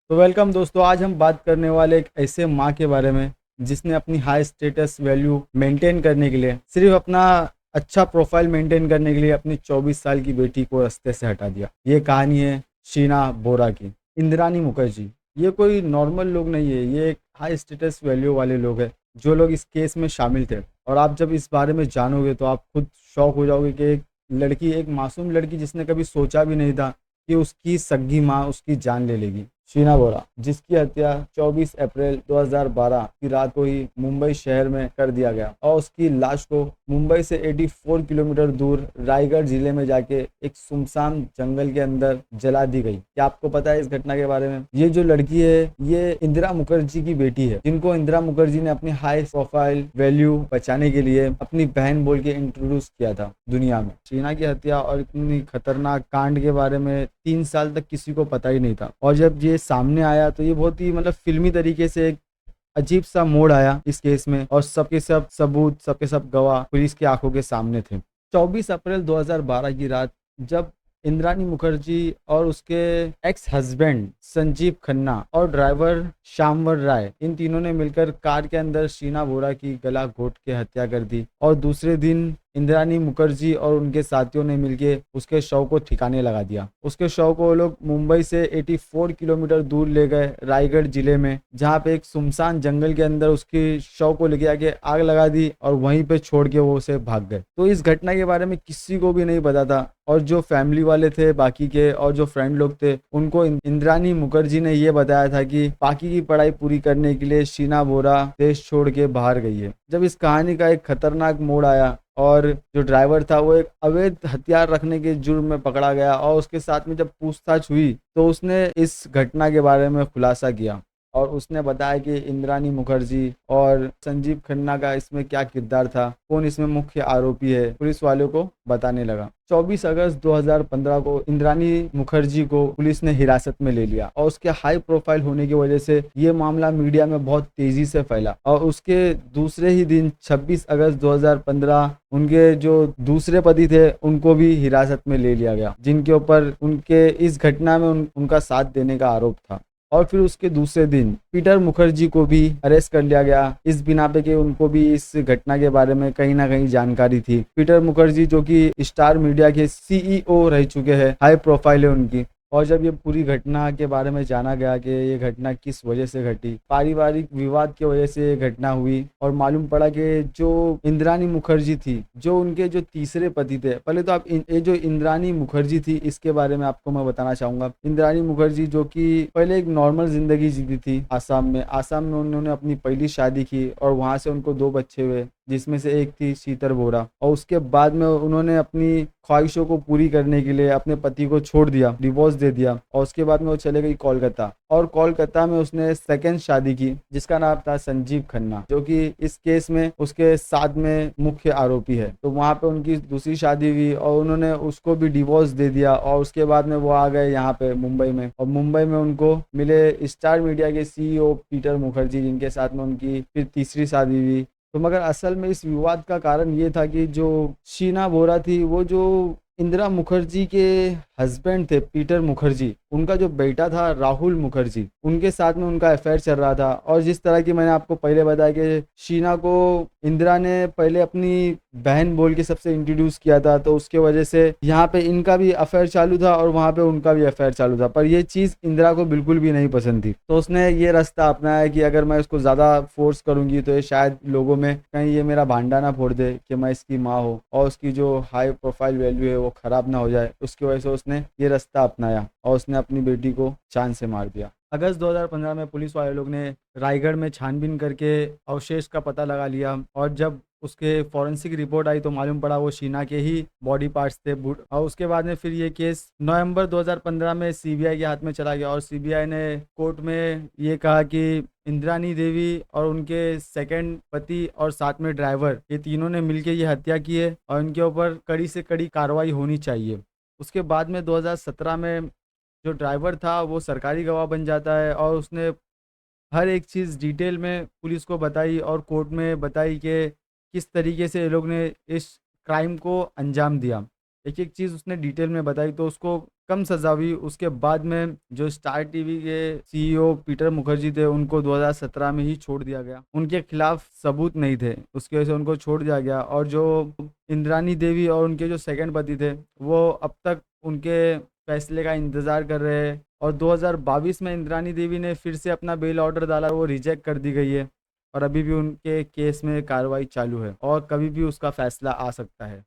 तो वेलकम दोस्तों, आज हम बात करने वाले एक ऐसे माँ के बारे में जिसने अपनी हाई स्टेटस वैल्यू मेंटेन करने के लिए सिर्फ अपना अच्छा प्रोफाइल मेंटेन करने के लिए अपनी 24 साल की बेटी को रास्ते से हटा दिया। ये कहानी है शीना बोरा की। इंद्रानी मुखर्जी ये कोई नॉर्मल लोग नहीं है, ये एक हाई स्टेटस वैल्यू वाले लोग हैं जो लोग इस केस में शामिल थे। और आप जब इस बारे में जानोगे तो आप खुद शॉक हो जाओगे कि एक लड़की, एक मासूम लड़की जिसने कभी सोचा भी नहीं था कि उसकी सगी माँ उसकी जान ले लेगी। शीना बोरा, जिसकी हत्या 24 अप्रैल 2012 की रात को ही मुंबई शहर में कर दिया गया और उसकी लाश को मुंबई से 84 किलोमीटर दूर रायगढ़ जिले में जाके एक सुनसान जंगल के अंदर जला दी गई। क्या आपको पता है इस घटना के बारे में? ये जो लड़की है ये इंदिरा मुखर्जी की बेटी है, जिनको इंदिरा मुखर्जी ने अपनी हाई प्रोफाइल वैल्यू बचाने के लिए अपनी बहन बोल के इंट्रोड्यूस किया था दुनिया में। शीना की हत्या और इतनी खतरनाक कांड के बारे में 3 साल तक किसी को पता ही नहीं था, और जब ये सामने आया तो ये बहुत ही फिल्मी तरीके से एक अजीब सा मोड़ आया इस केस में, और सबके सब सबूत, सबके सब गवाह पुलिस की आंखों के सामने थे। 24 अप्रैल 2012 की रात जब इंद्रानी मुखर्जी और उसके एक्स हस्बैंड संजीव खन्ना और ड्राइवर श्यामवर राय, इन तीनों ने मिलकर कार के अंदर शीना बोरा की गला घोट के हत्या कर दी। और दूसरे दिन इंद्रानी मुखर्जी और उनके साथियों ने मिलकर उसके शव को ठिकाने लगा दिया। उसके शव को वो लोग मुंबई से 84 किलोमीटर दूर ले गए रायगढ़ जिले में, जहाँ पे एक सुनसान जंगल के अंदर उसके शव को लेके आके आग लगा दी और वहीं पे छोड़ के वो उसे भाग गए। तो इस घटना के बारे में किसी को भी नहीं पता था, और जो फैमिली वाले थे बाकी के और जो फ्रेंड लोग थे उनको इंद्रानी मुखर्जी ने ये बताया था कि बाकी की पढ़ाई पूरी करने के लिए शीना बोरा देश छोड़ के बाहर गई है। जब इस कहानी का एक खतरनाक मोड़ आया और जो ड्राइवर था वो एक अवैध हथियार रखने के जुर्म में पकड़ा गया, और उसके साथ में जब पूछताछ हुई तो उसने इस घटना के बारे में खुलासा किया और उसने बताया कि इंद्रानी मुखर्जी और संजीव खन्ना का इसमें क्या किरदार था, कौन इसमें मुख्य आरोपी है, पुलिस वालों को बताने लगा। 24 अगस्त 2015 को इंद्रानी मुखर्जी को पुलिस ने हिरासत में ले लिया, और उसके हाई प्रोफाइल होने की वजह से ये मामला मीडिया में बहुत तेजी से फैला। और उसके दूसरे ही दिन 26 अगस्त 2015 उनके जो दूसरे पति थे उनको भी हिरासत में ले लिया गया, जिनके ऊपर उनके इस घटना में उनका साथ देने का आरोप था। और फिर उसके दूसरे दिन पीटर मुखर्जी को भी अरेस्ट कर लिया गया, इस बिना पे कि उनको भी इस घटना के बारे में कहीं ना कहीं जानकारी थी। पीटर मुखर्जी जो कि स्टार मीडिया के सीईओ रह चुके हैं, हाई प्रोफाइल है उनकी। और जब ये पूरी घटना के बारे में जाना गया कि ये घटना किस वजह से घटी, पारिवारिक विवाद की वजह से ये घटना हुई, और मालूम पड़ा कि जो इंद्रानी मुखर्जी थी, जो उनके जो तीसरे पति थे, पहले तो आप ये जो इंद्रानी मुखर्जी थी इसके बारे में आपको मैं बताना चाहूंगा। इंद्रानी मुखर्जी जो कि पहले एक नॉर्मल जिंदगी जीती थी आसाम में उन्होंने अपनी पहली शादी की और वहां से उनको 2 बच्चे हुए, जिसमें से एक थी शीतर बोरा। और उसके बाद में उन्होंने अपनी ख्वाहिशों को पूरी करने के लिए अपने पति को छोड़ दिया, डिवोर्स दे दिया, और उसके बाद में वो चले गई कोलकाता। और कोलकाता में उसने सेकंड शादी की जिसका नाम था संजीव खन्ना, जो कि इस केस में उसके साथ में मुख्य आरोपी है। तो वहां पे उनकी दूसरी शादी हुई और उन्होंने उसको भी डिवोर्स दे दिया, और उसके बाद में वो आ गए यहाँ पे मुंबई में, और मुंबई में उनको मिले स्टार मीडिया के सीईओ पीटर मुखर्जी, जिनके साथ में उनकी फिर तीसरी शादी हुई। तो मगर असल में इस विवाद का कारण ये था कि जो शीना बोरा थी, वो जो इंदिरा मुखर्जी के हस्बैंड थे पीटर मुखर्जी, उनका जो बेटा था राहुल मुखर्जी, उनके साथ में उनका अफेयर चल रहा था। और जिस तरह की मैंने आपको पहले बताया कि शीना को इंदिरा ने पहले अपनी बहन बोल के सबसे इंट्रोड्यूस किया था, तो उसके वजह से यहाँ पे इनका भी अफेयर चालू था और वहाँ पे उनका भी अफेयर चालू था। पर ये चीज़ इंदिरा को बिल्कुल भी नहीं पसंद थी, तो उसने ये रास्ता अपनाया कि अगर मैं उसको ज़्यादा फोर्स करूंगी तो ये शायद लोगों में कहीं ये मेरा भांडा ना फोड़ दे कि मैं इसकी माँ हूँ, और उसकी जो हाई प्रोफाइल वैल्यू है वो खराब ना हो जाए। उसकी वजह से उसने ये रास्ता अपनाया और उसने अपनी बेटी को जान से मार दिया। अगस्त 2015 में पुलिस वाले लोग ने रायगढ़ में छानबीन करके अवशेष का पता लगा लिया, और जब उसके फॉरेंसिक रिपोर्ट आई तो मालूम पड़ा वो शीना के ही बॉडी पार्ट्स थे। और उसके बाद में फिर ये केस नवंबर 2015 में सीबीआई के हाथ में चला गया, और सीबीआई ने कोर्ट में ये कहा कि इंद्रानी देवी और उनके सेकंड पति और साथ में ड्राइवर, ये तीनों ने मिलकर ये हत्या की है और इनके ऊपर कड़ी से कड़ी कार्रवाई होनी चाहिए। उसके बाद में 2017 में जो ड्राइवर था वो सरकारी गवाह बन जाता है, और उसने हर एक चीज़ डिटेल में पुलिस को बताई और कोर्ट में बताई कि किस तरीके से ये लोग ने इस क्राइम को अंजाम दिया। एक एक चीज़ उसने डिटेल में बताई, तो उसको कम सजा हुई। उसके बाद में जो स्टार टीवी के सीईओ पीटर मुखर्जी थे उनको 2017 में ही छोड़ दिया गया। उनके खिलाफ सबूत नहीं थे, उसकी वजह से उनको छोड़ दिया गया। और जो इंद्रानी देवी और उनके जो सेकंड पति थे वो अब तक उनके फैसले का इंतजार कर रहे हैं। और 2022 में इंद्रानी देवी ने फिर से अपना बेल ऑर्डर डाला, वो रिजेक्ट कर दी गई है और अभी भी उनके केस में कार्रवाई चालू है और कभी भी उसका फैसला आ सकता है।